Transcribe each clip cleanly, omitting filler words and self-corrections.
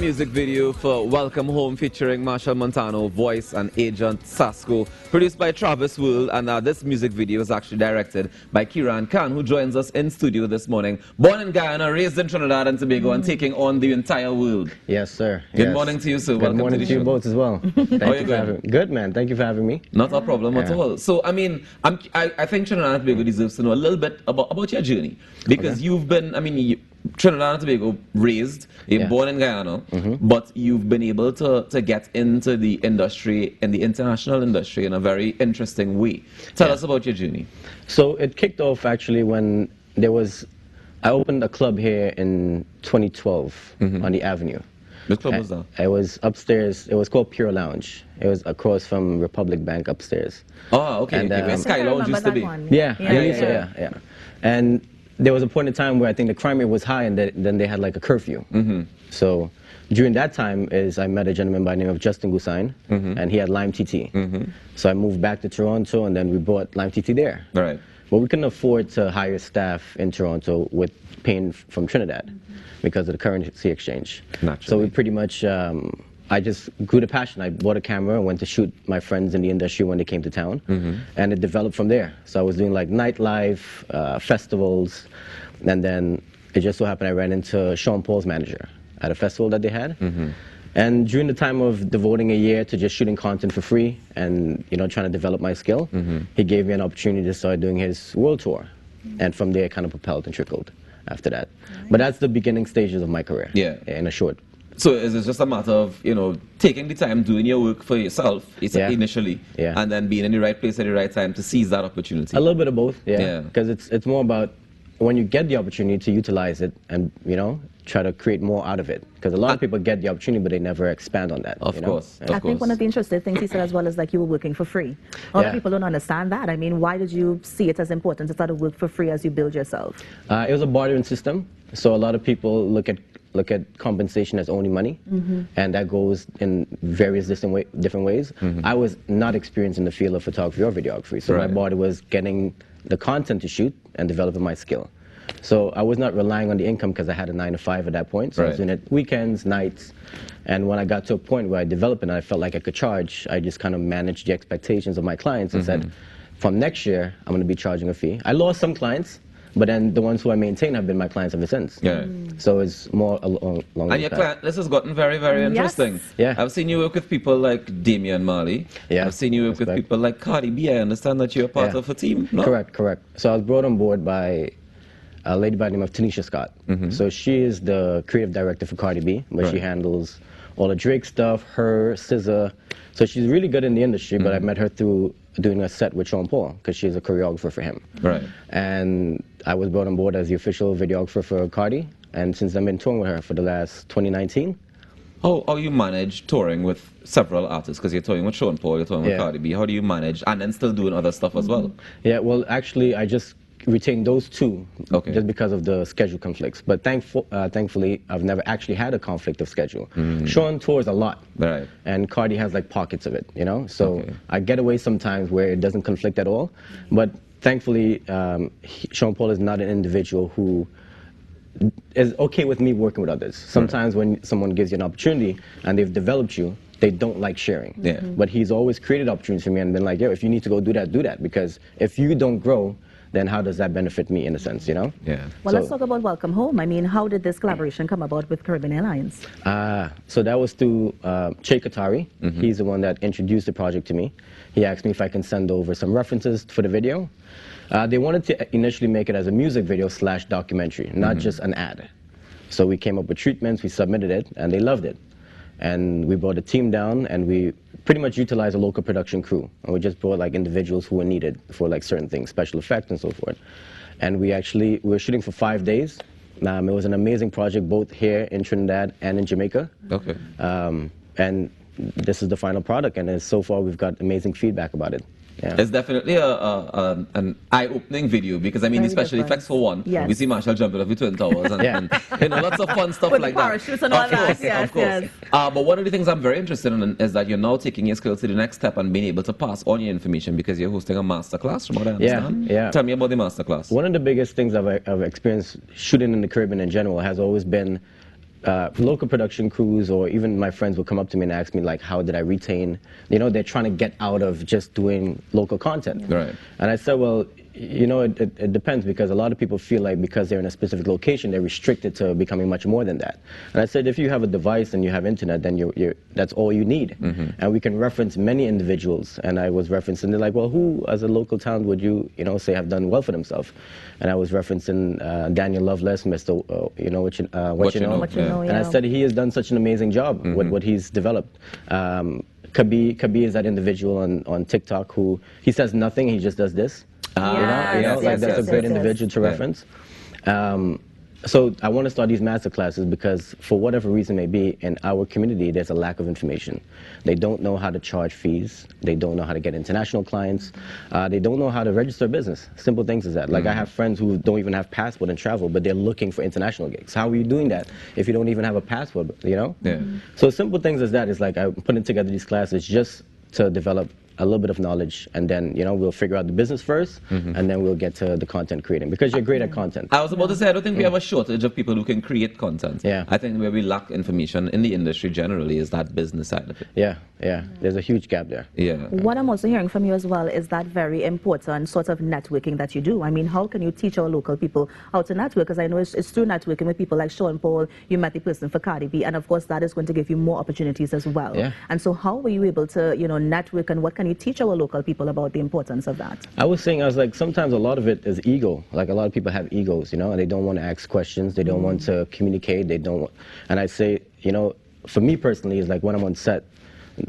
music video for Welcome Home featuring Machel Montano, voice and agent Sasco, produced by Travis World, and this music video is actually directed by Kieran Khan, who joins us in studio this morning. Born in Guyana, raised in Trinidad and Tobago, and taking on the entire world. Yes, sir. Good morning to you, sir. Good morning to you both as well. Thank you for having me. Good, man. Thank you for having me. Not a problem at all. So, I mean, I think Trinidad and Tobago deserves to know a little bit about your journey, because you've been, Trinidad and Tobago raised, you're born in Guyana, but you've been able to get into the industry, in the international industry, in a very interesting way. Tell us about your journey. So it kicked off actually when I opened a club here in 2012 on the Avenue. Which club was that? It was upstairs. It was called Pure Lounge. It was across from Republic Bank upstairs. Oh, okay. And, where Sky Lounge used to be. Yeah. And there was a point in time where I think the crime rate was high, and then they had like a curfew. So during that time I met a gentleman by the name of Justin Gusain, and he had Lime TT. So I moved back to Toronto, and then we brought Lime TT there. Right. But we couldn't afford to hire staff in Toronto with paying from Trinidad because of the currency exchange. Naturally. So we pretty much, I just grew the passion. I bought a camera and went to shoot my friends in the industry when they came to town, and it developed from there. So I was doing like nightlife, festivals, and then it just so happened I ran into Sean Paul's manager at a festival that they had. And during the time of devoting a year to just shooting content for free and trying to develop my skill, he gave me an opportunity to start doing his world tour, and from there it kind of propelled and trickled after that. But that's the beginning stages of my career. Yeah, in a short. So is it just a matter of, taking the time, doing your work for yourself initially, and then being in the right place at the right time to seize that opportunity? A little bit of both, because it's more about when you get the opportunity to utilize it and, try to create more out of it. Because a lot of people get the opportunity, but they never expand on that. Of course. I think one of the interesting things he said as well is like you were working for free. A lot of people don't understand that. I mean, why did you see it as important to start to work for free as you build yourself? It was a bartering system. So a lot of people look at compensation as only money, and that goes in various different ways. I was not experienced in the field of photography or videography, so my barter was getting the content to shoot and developing my skill. So I was not relying on the income because I had a 9-to-5 at that point. So I was doing it weekends, nights, and when I got to a point where I developed it and I felt like I could charge, I just kind of managed the expectations of my clients and said, from next year, I'm going to be charging a fee. I lost some clients, but then the ones who I maintain have been my clients ever since. So it's more along and your client list has gotten very, very interesting. I've seen you work with people like Damian Marley. I've seen you work with people like Cardi B. I understand that you're part of a team, no? Correct. So I was brought on board by a lady by the name of Tanisha Scott. So she is the creative director for Cardi B, but she handles all the Drake stuff, her, SZA. So she's really good in the industry, but I met her through doing a set with Sean Paul, because she's a choreographer for him. And I was brought on board as the official videographer for Cardi, and since I've been touring with her for the last 2019. How you manage touring with several artists? Because you're touring with Sean Paul, you're touring with Cardi B. How do you manage, and then still doing other stuff as well? Yeah, well, actually, I just retained those two just because of the schedule conflicts. But thankfully, I've never actually had a conflict of schedule. Sean tours a lot, and Cardi has like pockets of it, So I get away sometimes where it doesn't conflict at all. But thankfully, Sean Paul is not an individual who is okay with me working with others. Sometimes when someone gives you an opportunity and they've developed you, they don't like sharing. But he's always created opportunities for me and been like, yo, if you need to go do that, do that. Because if you don't grow, then how does that benefit me in a sense, Well, let's talk about Welcome Home. I mean, how did this collaboration come about with Caribbean Airlines? So that was through Che Katari. He's the one that introduced the project to me. He asked me if I can send over some references for the video. They wanted to initially make it as a music video / documentary, not just an ad. So we came up with treatments, we submitted it, and they loved it. And we brought a team down, and we pretty much utilized a local production crew. And we just brought like individuals who were needed for like certain things, special effects and so forth. And we were shooting for 5 days. It was an amazing project, both here in Trinidad and in Jamaica. And this is the final product, and so far we've got amazing feedback about it. It's definitely an eye-opening video, because I mean, the special effects for one, we see Machel jumping off the Twin Towers and lots of fun stuff like that. Parachutes and all that. Of course. But one of the things I'm very interested in is that you're now taking your skills to the next step and being able to pass on your information, because you're hosting a masterclass, from what I understand. Tell me about the masterclass. One of the biggest things I've experienced shooting in the Caribbean in general has always been local production crews or even my friends would come up to me and ask me like, how did I retain, they're trying to get out of just doing local content. Right. And I said, well, it depends, because a lot of people feel like because they're in a specific location, they're restricted to becoming much more than that. And I said, if you have a device and you have internet, then that's all you need. And we can reference many individuals. And I was referencing, they're like, well, who as a local talent would you, say have done well for themselves? And I was referencing Daniel Loveless, Mr. What You Know. And I said, he has done such an amazing job with what he's developed. Kabi is that individual on TikTok who, he says nothing, he just does this. That's a great individual to reference. So I want to start these master classes because for whatever reason may be, in our community, there's a lack of information. They don't know how to charge fees. They don't know how to get international clients. They don't know how to register business. Simple things as that. Like I have friends who don't even have passport and travel, but they're looking for international gigs. How are you doing that if you don't even have a passport, Yeah. So simple things as that is like I'm putting together these classes just to develop a little bit of knowledge, and then we'll figure out the business first, and then we'll get to the content creating, because you're great at content. I was about to say, I don't think we have a shortage of people who can create content. I think where we lack information in the industry generally is that business side of it. There's a huge gap there. What I'm also hearing from you as well is that very important sort of networking that you do. I mean, how can you teach our local people how to network? Because I know it's through networking with people like Sean Paul, you met the person for Cardi B, and of course that is going to give you more opportunities as well. And so how were you able to network, and what can you teach our local people about the importance of that? I was like, sometimes a lot of it is ego. Like a lot of people have egos, and they don't want to ask questions. They don't want to communicate. They don't want, and I say, for me personally, it's like when I'm on set,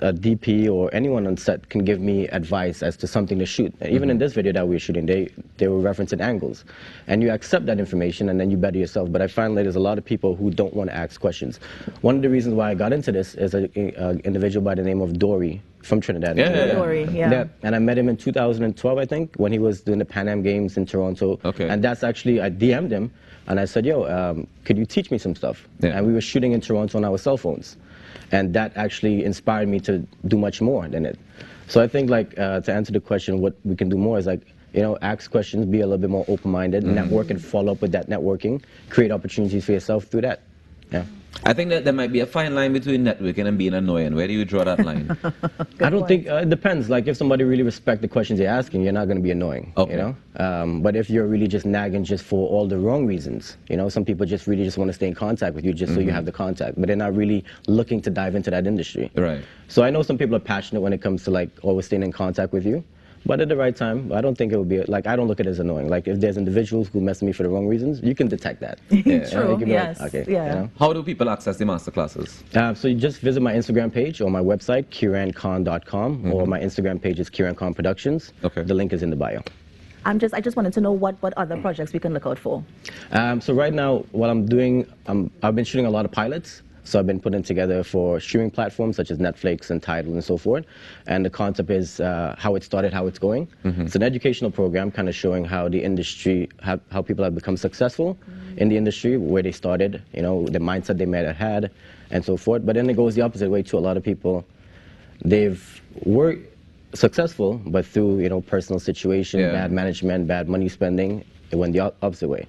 a DP or anyone on set can give me advice as to something to shoot. Even in this video that we're shooting, they were referencing angles. And you accept that information and then you better yourself. But I find that there's a lot of people who don't want to ask questions. One of the reasons why I got into this is an individual by the name of Dory from Trinidad. Dory, And I met him in 2012, I think, when he was doing the Pan Am Games in Toronto. And that's actually, I DM'd him and I said, yo, could you teach me some stuff? And we were shooting in Toronto on our cell phones. And that actually inspired me to do much more than it. So I think, like, to answer the question, what we can do more is, like, ask questions, be a little bit more open-minded, network and follow up with that networking, create opportunities for yourself through that. I think that there might be a fine line between networking and being annoying. Where do you draw that line? I don't think, it depends. Like, if somebody really respects the questions they're asking, you're not going to be annoying, but if you're really just nagging just for all the wrong reasons, some people just really just want to stay in contact with you just so you have the contact, but they're not really looking to dive into that industry. Right. So I know some people are passionate when it comes to, like, always staying in contact with you. But at the right time, I don't think it would be, like, I don't look at it as annoying. Like, if there's individuals who mess with me for the wrong reasons, you can detect that. True, yes. Like, okay, How do people access the masterclasses? So you just visit my Instagram page or my website, KieranKhan.com, or my Instagram page is Kieran Khan Productions. The link is in the bio. I just wanted to know what other projects we can look out for. So right now, what I'm doing, I've been shooting a lot of pilots. So I've been putting together for streaming platforms such as Netflix and Tidal and so forth. And the concept is how it started, how it's going. It's an educational program kind of showing how the industry, how people have become successful in the industry, where they started, the mindset they might have had, and so forth. But then it goes the opposite way too. A lot of people, they've worked successful, but through, personal situation, bad management, bad money spending, it went the opposite way.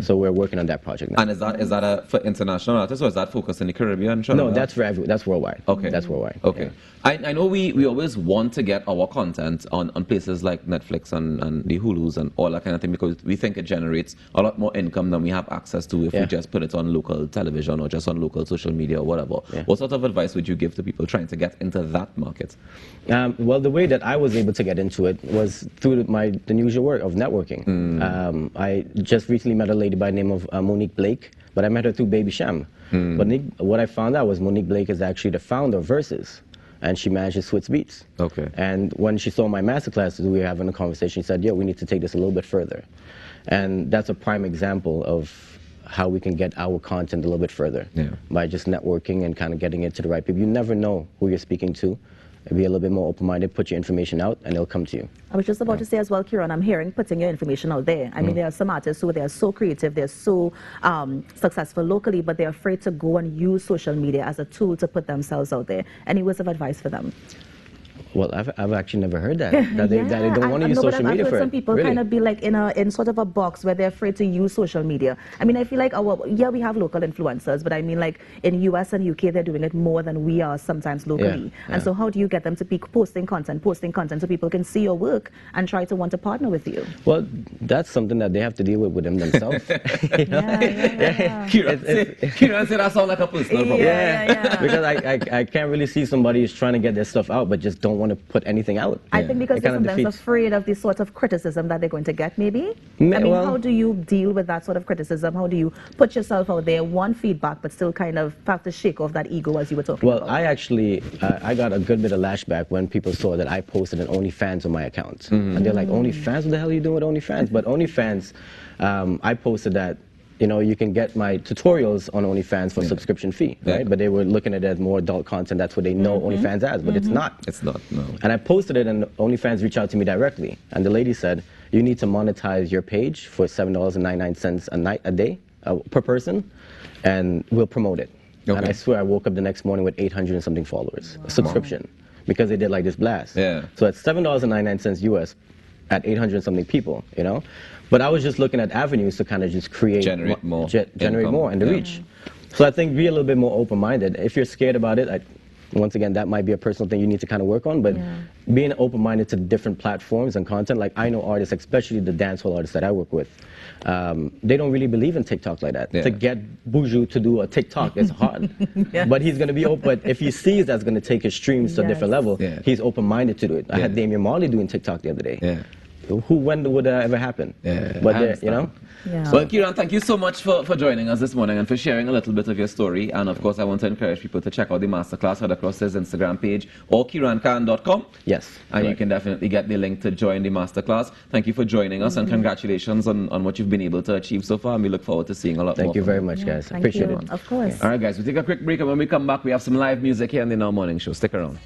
So we're working on that project now. And is that for international artists, or is that focused in the Caribbean? No, that's for that's worldwide. That's worldwide. I know we always want to get our content on places like Netflix and the Hulus and all that kind of thing, because we think it generates a lot more income than we have access to if we just put it on local television or just on local social media or whatever. What sort of advice would you give to people trying to get into that market? Well, the way that I was able to get into it was through the usual work of networking. I just recently met a lady by the name of Monique Blake, but I met her through Baby Sham. But what I found out was Monique Blake is actually the founder of Versus, and she manages Switz Beats. And when she saw my masterclasses, we were having a conversation. She said, "Yeah, we need to take this a little bit further." And that's a prime example of how we can get our content a little bit further by just networking and kind of getting it to the right people. You never know who you're speaking to. Be a little bit more open-minded, put your information out, and it'll come to you. I was just about to say as well, Kieran, I'm hearing putting your information out there. I mean, there are some artists who they're so creative, they're so successful locally, but they're afraid to go and use social media as a tool to put themselves out there. Any words of advice for them? Well, I've actually never heard that. That they don't want to use social media for it. Some people really? kind of be like in sort of a box where they're afraid to use social media. I mean, I feel like we have local influencers, but I mean, like in US and UK, they're doing it more than we are sometimes locally. Yeah. And so, how do you get them to be posting content so people can see your work and try to want to partner with you? Well, that's something that they have to deal with them themselves. You know? Kieran said that sounds like a personal problem. Yeah. Because I can't really see somebody who's trying to get their stuff out, but just don't want to put anything out. I think because they're sometimes afraid of the sort of criticism that they're going to get, maybe? I mean, how do you deal with that sort of criticism? How do you put yourself out there, want feedback, but still kind of have to shake off that ego as you were talking about? Well, I actually, I got a good bit of lashback when people saw that I posted an OnlyFans on my account. And they're like, OnlyFans? What the hell are you doing with OnlyFans? But OnlyFans, I posted that, you know, you can get my tutorials on OnlyFans for subscription fee, right? But they were looking at it as more adult content. That's what they know OnlyFans as, but it's not. It's not, no. And I posted it, and OnlyFans reached out to me directly. And the lady said, you need to monetize your page for $7.99 a day per person, and we'll promote it. Okay. And I swear I woke up the next morning with 800 and something followers, a subscription, because they did like this blast. Yeah. So it's $7.99 US at 800 and something people, you know? But I was just looking at avenues to kind of just create generate more and the reach. So I think be a little bit more open-minded. If you're scared about it, once again, that might be a personal thing you need to kind of work on, but being open-minded to different platforms and content, like I know artists, especially the dancehall artists that I work with, they don't really believe in TikTok like that. To get Buju to do a TikTok is hard, but he's going to be open. But if he sees that's going to take his streams to a different level, he's open-minded to do it. I had Damian Marley doing TikTok the other day. When would that ever happen? But you know. Well, Kieran, thank you so much for joining us this morning and for sharing a little bit of your story. And of course, I want to encourage people to check out the masterclass right across his Instagram page or KieranKhan.com. Yes. And you can definitely get the link to join the masterclass. Thank you for joining us and congratulations on what you've been able to achieve so far. And we look forward to seeing a lot more. Thank you very much, guys. Appreciate it. Of course. All right, guys, we take a quick break, and when we come back, we have some live music here on the Now Morning Show. Stick around.